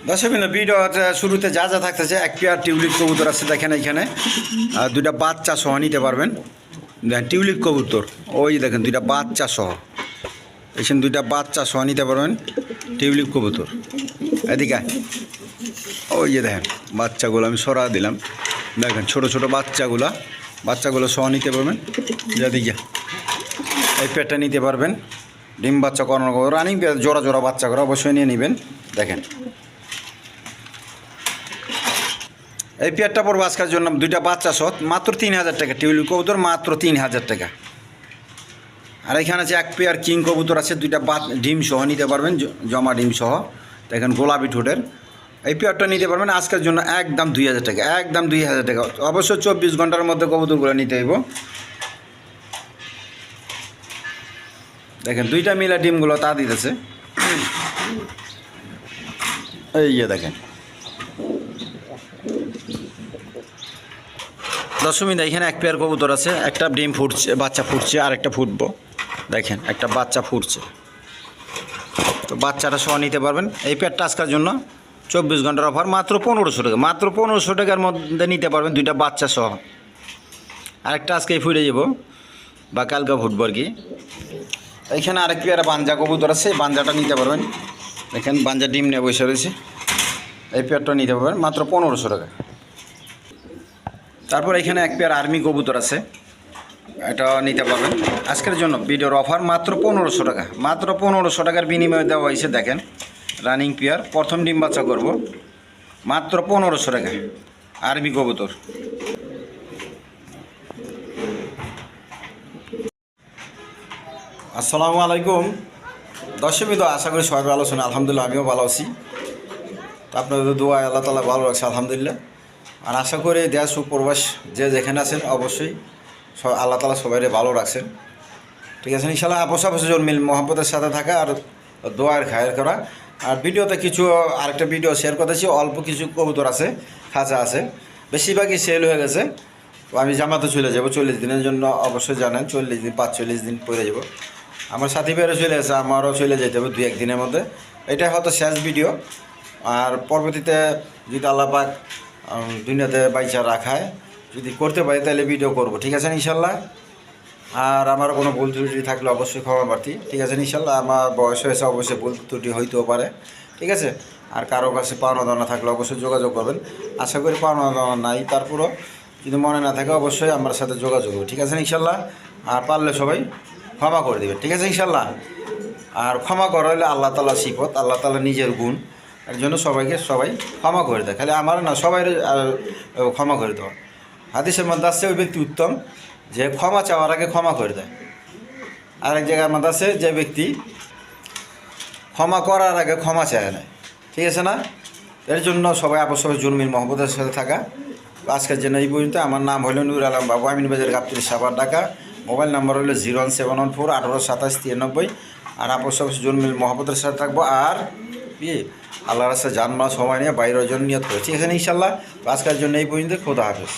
দর্শক ভিডিও শুরুতে যা যা থাকতেছে এক পেয়ার টিউলিপ কবুতর আছে দেখেন এইখানে দুইটা বাচ্চা সহ নিতে পারবেন। দেখেন টিউলিপ কবুতর ওই দেখেন দুইটা বাচ্চা সহ এখানে দুইটা বাচ্চা সহ নিতে পারবেন টিউলিপ কবুতর। এদিকে ওই যে দেখেন বাচ্চাগুলো আমি সরা দিলাম, দেখেন ছোট ছোট বাচ্চাগুলো সহ নিতে পারবেন। যেদিকে এই পেয়ারটা নিতে পারবেন, ডিম বাচ্চা করানো রানিং জোড়া জোড়া বাচ্চা করে অবশ্যই নিয়ে নেবেন। দেখেন এই পেয়ারটা পড়বো আজকের জন্য দুইটা বাচ্চা সহ মাত্র 3000 টাকা। টিউলিপ কবুতর মাত্র 3000 টাকা। আর এখানে আছে এক পেয়ার কিং কবুতর আছে, দুইটা ডিম সহ নিতে পারবেন, জমা ডিম সহ। দেখেন গোলাপি ঠোঁটের এই পেয়ারটা নিতে পারবেন আজকের জন্য একদম 2000 টাকা, একদম 2000 টাকা। অবশ্যই 24 ঘন্টার মধ্যে কবুতরগুলো নিতে হইব। দেখেন দুইটা মিলা ডিমগুলো তা দিতেছে। এই যে দেখেন দশমিন এখানে এক পেয়ার কবুতর আছে, একটা ডিম ফুটছে, বাচ্চা ফুটছে, আর একটা ফুটবো। দেখেন একটা বাচ্চা ফুটছে, তো বাচ্চাটা সহ নিতে পারবেন। এই পেয়ারটা আজকের জন্য 24 ঘন্টার অফার মাত্র 1500 টাকা, মাত্র 1500 টাকার মধ্যে নিতে পারবেন দুইটা বাচ্চা সহ। আরেকটা আজকেই ফুটে যাব বা কালকে ফুটবো আর কি। এইখানে আরেক পেয়ার বাঞ্জা কবুতর আছে, বাঞ্জাটা নিতে পারবেন। দেখেন বাঞ্জা ডিম নিয়ে বসে রয়েছে, এই পেয়ারটা নিতে পারবেন মাত্র 1500 টাকা। তারপর এখানে এক পেয়ার আর্মি কবুতর আছে, এটা নিতে পারবেন আজকের জন্য ভিডিওর অফার মাত্র 1500 টাকা, মাত্র 1500 টাকার বিনিময়ে দেওয়া হয়েছে। দেখেন রানিং পেয়ার, প্রথম ডিম বাচ্চা করব, মাত্র 1500 টাকা আর্মি কবুতর। আসসালামু আলাইকুম দর্শক, আশা করি সবাই ভালো আছেন। আলহামদুলিল্লাহ আমিও ভালো আছি। তো আপনাদের দোয়া আল্লাহ তাআলা ভালো রাখছে আলহামদুলিল্লাহ। আর আশা করি দেশ ও প্রবাস যে যেখানে আছেন অবশ্যই আল্লাহ তাআলা সবাই ভালো রাখছেন। ঠিক আছে ইনশাআল্লাহ। আপস জন্মিল মহব্বতের সাথে থাকা আর দোয়ার খায়ের করা। আর ভিডিওতে কিছু আরেকটা ভিডিও শেয়ার করতেছি, অল্প কিছু কবুতর আছে, খাঁচা আছে, বেশিরভাগই সেল হয়ে গেছে। তো আমি জামাতে চলে যাব 40 দিনের জন্য, অবশ্যই জানেন 40 দিন 45 দিন পরে যাব। আমার সাথী বেরো চলে আসে, আমারও চলে যেতে হবে 2-1 দিনের মধ্যে। এটাই হয়তো শেষ ভিডিও। আর পরবর্তীতে যদি আল্লাহ পাক দুনিয়াতে বাইচা রাখায়, যদি করতে পারি তাহলে ভিডিও করব, ঠিক আছে ইনশাল্লাহ। আর আমার কোনো ভুল ত্রুটি থাকলে অবশ্যই ক্ষমা প্রার্থী, ঠিক আছে ইনশাল্লাহ। আমার বয়স হয়েছে, অবশ্যই ভুল ত্রুটি হইতেও পারে, ঠিক আছে। আর কারো কাছে পাওনা দাওনা থাকলে অবশ্যই যোগাযোগ করবেন। আশা করি পাওনা দাওনা নাই, তারপরও যদি মনে না থাকে অবশ্যই আমার সাথে যোগাযোগ করবে, ঠিক আছে ইনশাল্লাহ। আর পারলে সবাই ক্ষমা করে দেবেন, ঠিক আছে ইনশাল্লাহ। আর ক্ষমা করা হলে আল্লাহ তাআলা সিফত, আল্লাহ তাআলা নিজের গুণ, এর জন্য সবাইকে সবাই ক্ষমা করে দেয়, খালি আমার না সবাই ক্ষমা করে দেওয়া। হাদিসের মধ্যে আসছে ওই ব্যক্তি উত্তম যে ক্ষমা চাওয়ার আগে ক্ষমা করে দেয়। আরেক জায়গার মধ্যে আছে যে ব্যক্তি ক্ষমা করার আগে ক্ষমা চায় না, ঠিক আছে না। এর জন্য সবাই সবাই জন্মির মহব্বতের সাথে থাকা। আজকের জন্য এই পর্যন্ত। আমার নাম হলো নুর আলম বাবু, আমিন বাজার গাবতলী সাভার, ঢাকা। মোবাইল নাম্বার হলো 01714 1827 93। আর সবাই জন্মির মহব্বতের সাথে থাকবো। আর কি আল্লাহর রাস্তায় জানমাল সময় নিয়ে বাইরের জন্য নিয়ত করে, ঠিক আছে ইনশাল্লাহ। আজকের জন্য এই পর্যন্ত। খোদা হাফেজ।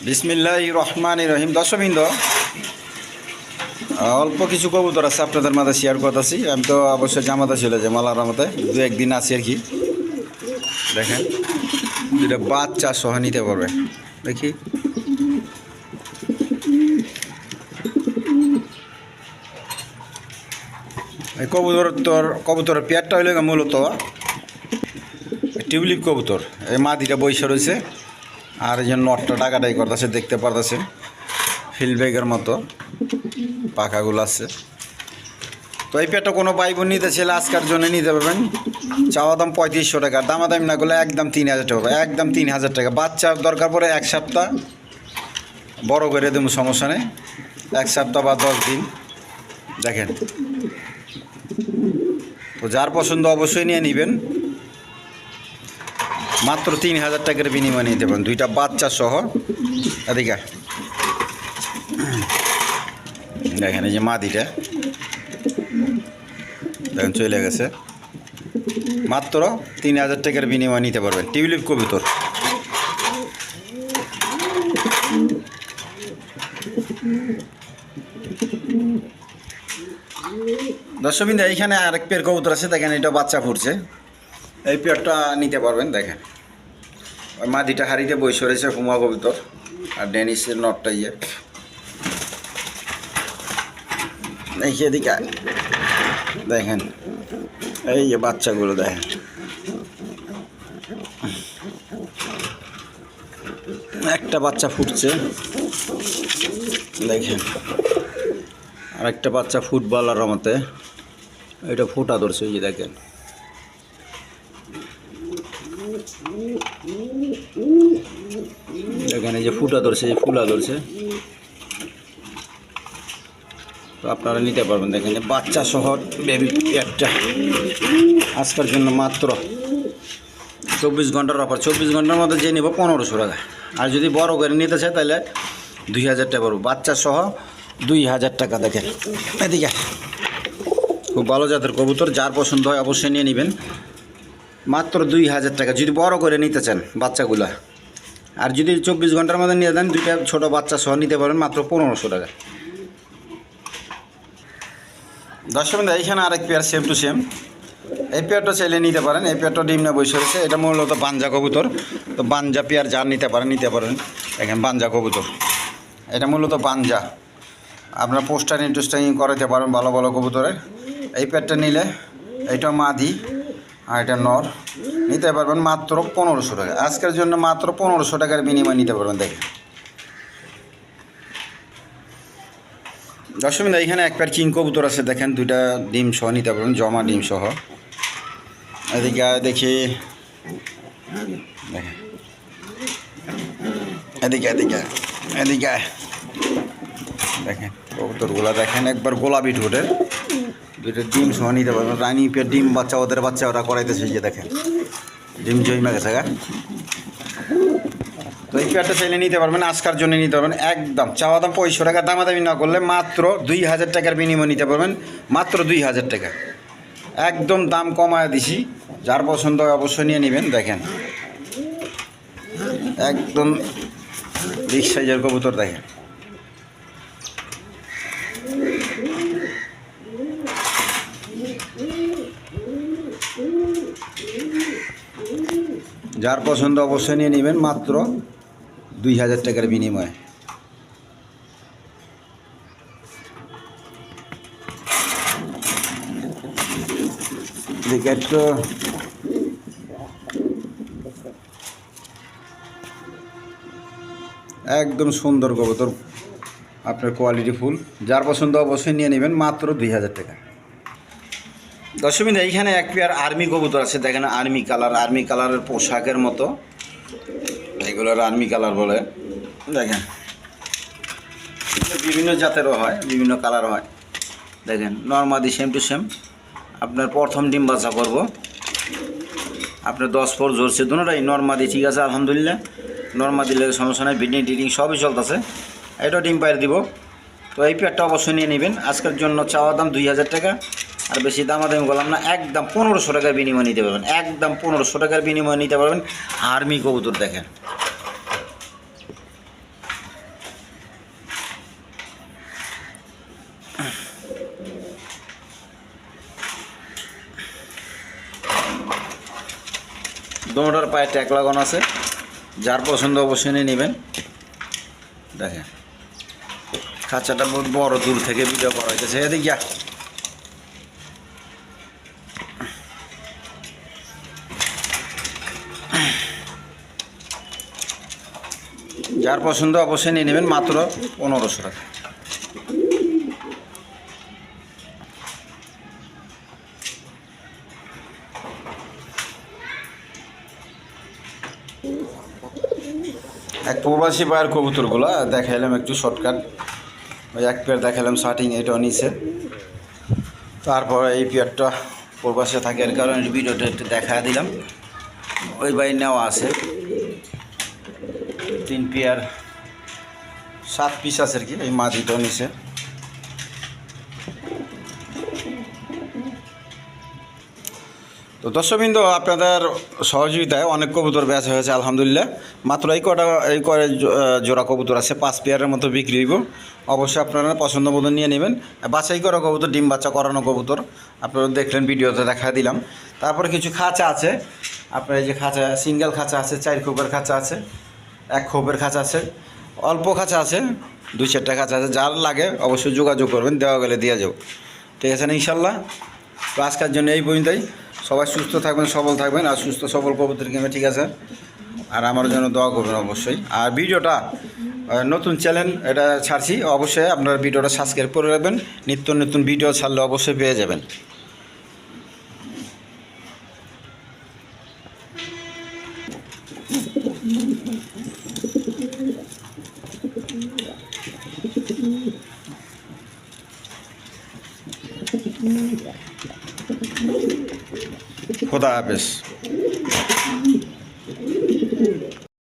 বিসমিল্লাহির রহমানির রহিম। দর্শকবৃন্দ অল্প কিছু কবুতর আছে আপনাদের মাঝে শেয়ার করতেছি। আমি তো অবশ্যই জামাতে চলে যাই, আল্লাহর রহমতে 2-1 দিন আছি আর কি। দেখেন দুটো বাচ্চা সহ নিতে পারবে। দেখি এই কবুতরের পেয়ারটা হইলে মূলত টিউলিপ কবুতর। এই মাদিটা বৈশা রয়েছে, আর এই যে নটটা ডাকাডাই করতেছে, দেখতে পারতেছেন ফিল্ড ব্যাগের মতো পাখাগুলো আছে। তো এই পেয়ারটা কোনো ভাই বোন নিতে ছেলে আজকের জন্য নিতে পারবেন। চাওয়া দাম 3500 টাকা, দামাদামি না করলে একদম 3000 টাকা, একদম 3000 টাকা। বাচ্চার দরকার পড়ে 1 সপ্তাহ, বড় করে দেবো সমস্যা নেই, 1 সপ্তাহ বা 10 দিন। দেখেন তো যার পছন্দ অবশ্যই নিয়ে নেবেন, মাত্র 3000 টাকার বিনিময়ে নিতে পারেন দুইটা বাচ্চা সহ। এদিকে দেখেন এই যে মাদিটা দেখেন চলে গেছে, মাত্র 3000 টাকার বিনিময়ে নিতে পারবেন টিউলিপ কবুতর। দর্শকবৃন্দ এইখানে আরেক পেয়ার কবুতর আছে, দেখেন এটা বাচ্চা ফুটছে। এই পেয়ারটা নিতে পারবেন। দেখেন ওই মাদিটা হাড়িতে বসে রয়েছে হুমা কবুতর, আর ডেনিসের নটটা ইয়ে। এই এদিকে দেখেন এই যে বাচ্চাগুলো দেখেন, একটা বাচ্চা ফুটছে দেখেন, আর একটা বাচ্চা ফুটবলার মতে এটা ফুটা ধরছে, এই যে দেখেন। এখানে যে ফুটা ধরছে, এই ফুলা ধরছে, তো আপনারা নিতে পারবেন। দেখেন বাচ্চা সহ বেবি একটা আজকের জন্য মাত্র 24 ঘন্টার অফার। 24 ঘন্টার মধ্যে যে নেব 1500 টাকা, আর যদি বড় করে নিতে চায় তাহলে 2000 টাকা পড়বে, বাচ্চা সহ 2000 টাকা। দেখেন এদিকে খুব ভালো জাতের কবুতর, যার পছন্দ হয় অবশ্যই নিয়ে নেবেন। মাত্র 2000 টাকা যদি বড় করে নিতে চান বাচ্চাগুলা, আর যদি 24 ঘন্টার মধ্যে নিয়ে দেন দুইটা ছোটো বাচ্চা সহ নিতে পারেন মাত্র 1500 টাকা। দর্শকবৃন্দ এইখানে আরেক পেয়ার সেম টু সেম, এই পেয়ারটা চাইলে নিতে পারেন। এই পেয়ারটা ডিম না বসে রয়েছে, এটা মূলত বাঞ্জা কবুতর। তো বাঞ্জা পেয়ার যার নিতে পারেন। দেখেন বাঞ্জা কবুতর, এটা মূলত বাঞ্জা, আপনার পোস্টারিং টোস্টারিং করাতে পারেন ভালো ভালো কবুতরের। এই পেয়ারটা নিলে এটা মাদি আর এটা নর, নিতে পারবেন মাত্র 1500 টাকা। আজকের জন্য মাত্র 1500 টাকার বিনিময়ে নিতে পারবেন। দেখেন দর্শকবৃন্দ এইখানে এক পেয়ার কিং কবুতর আছে, দেখেন দুইটা ডিম সহ নিতে পারবেন, জমা ডিম সহ। এদিকে দেখি, দেখেন এদিকে দেখেন কবুতরগুলো দেখেন, একবার গোলাপি ঠোঁটের, দুইটা ডিম সহ নিতে পারবেন। রানী পেয়ার ডিম বাচ্চা, ওদের বাচ্চা ওরা করাইতেছে, যে দেখেন ডিম জমে গেছে গা। তো এই পেয়ারটা চাইলে নিতে পারবেন, আজকার জন্য নিতে পারবেন। একদম চাওয়া দাম 500 টাকা, দামাদামি না করলে মাত্র 2000 টাকার বিনিময়ে নিতে পারবেন, মাত্র 2000 টাকা। একদম দাম কমায় দিছি, যার পছন্দ হয় অবশ্যই নিয়ে নেবেন। দেখেন একদম বিগ সাইজের কবুতর, দেখেন যার পছন্দ অবশ্যই নিয়ে নেবেন মাত্র 2000 টাকার বিনিময়ে। তো একদম সুন্দর কবুতর, আপনার কোয়ালিটি ফুল, যার পছন্দ অবশ্যই নিয়ে নেবেন মাত্র 2000 টাকা। দর্শকবৃন্দ এইখানে এক পেয়ার আর্মি কবুতর আছে, দেখেন আর্মি কালারের পোশাকের মতো, এগুলোর আর্মি কালার বলে। দেখেন বিভিন্ন জাতেরও হয়, বিভিন্ন কালার হয়। দেখেন নর্মাদি সেম টু সেম, আপনার প্রথম ডিম বাচ্চা করবো, আপনার 10 পর ঝরছে দুটোটাই নর্মাদি, ঠিক আছে আলহামদুলিল্লাহ। নর্মাদি লেগে সমস্যা নাই, ব্রিডিং টিডিং সবই চলতেছে, এটাও ডিম পায়ের দিব। তো এই পেয়ারটা অবশ্যই নিয়ে নেবেন। আজকের জন্য চাওয়া দাম 2000 টাকা, আর বেশি দামাদামি করলাম না, একদম 1500 টাকার বিনিময়ে নিতে পারবেন, একদম 1500 টাকার বিনিময়ে নিতে পারবেন আর্মি কবুতর। দেখেন দুটোটার পায়ে ট্যাগ লাগানো আছে, যার পছন্দ অবশ্যই নিয়ে নেবেন। দেখেন খাঁচাটা বহুত বড়, দূর থেকে ভিডিও করা হয়েছে। এদিকে যার পছন্দ অবশ্যই নিয়ে নেবেন মাত্র 1500 টাকা। এক প্রবাসী পায়ের কবুতরগুলো দেখাইলাম একটু শর্টকাট, ওই এক পেয়ার দেখালাম শার্টিং, এটাও নিচে। তারপরে এই পেয়ারটা প্রবাসে থাকে, এর কারণে ভিডিওটা একটু দেখা দিলাম। ওই বাই নেওয়া আছে 3 পেয়ার 7 পিস আছে আর কি, এই মাদিটাও নিচে। তো তো দর্শকবৃন্দ, আপনাদের সহযোগিতায় অনেক কবুতর বেচা হয়েছে আলহামদুলিল্লাহ। মাত্র এই করে জোড়া কবুতর আছে, 5 পেয়ারের মতো বিক্রি হইব। অবশ্যই আপনারা পছন্দ মতো নিয়ে নেবেন। বাছাই করা কবুতর, ডিম বাচ্চা করানো কবুতর আপনারা দেখলেন, ভিডিওতে দেখা দিলাম। তারপরে কিছু খাঁচা আছে, আপনার এই যে খাঁচা, সিঙ্গেল খাঁচা আছে, 4 খোপের খাঁচা আছে, 1 খোপের খাঁচা আছে, অল্প খাঁচা আছে, 2-4টা খাঁচা আছে। যার লাগে অবশ্যই যোগাযোগ করবেন, দেওয়া গেলে দিয়ে যাবো। ঠিক আছে না ইনশাল্লাহ? তো আজকের জন্য এই পর্যন্তই। সবাই সুস্থ থাকবেন, সবল থাকবেন, আর সুস্থ সবল কবুতর কিনবেন। ঠিক আছে? আর আমার জন্য দোয়া করবেন অবশ্যই। আর ভিডিওটা নতুন চ্যানেল এটা ছাড়ছি, অবশ্যই আপনারা ভিডিওটা সাবস্ক্রাইব করে রাখবেন। নিত্য নতুন ভিডিও ছাড়লে অবশ্যই পেয়ে যাবেন। খোদা হাফেজ।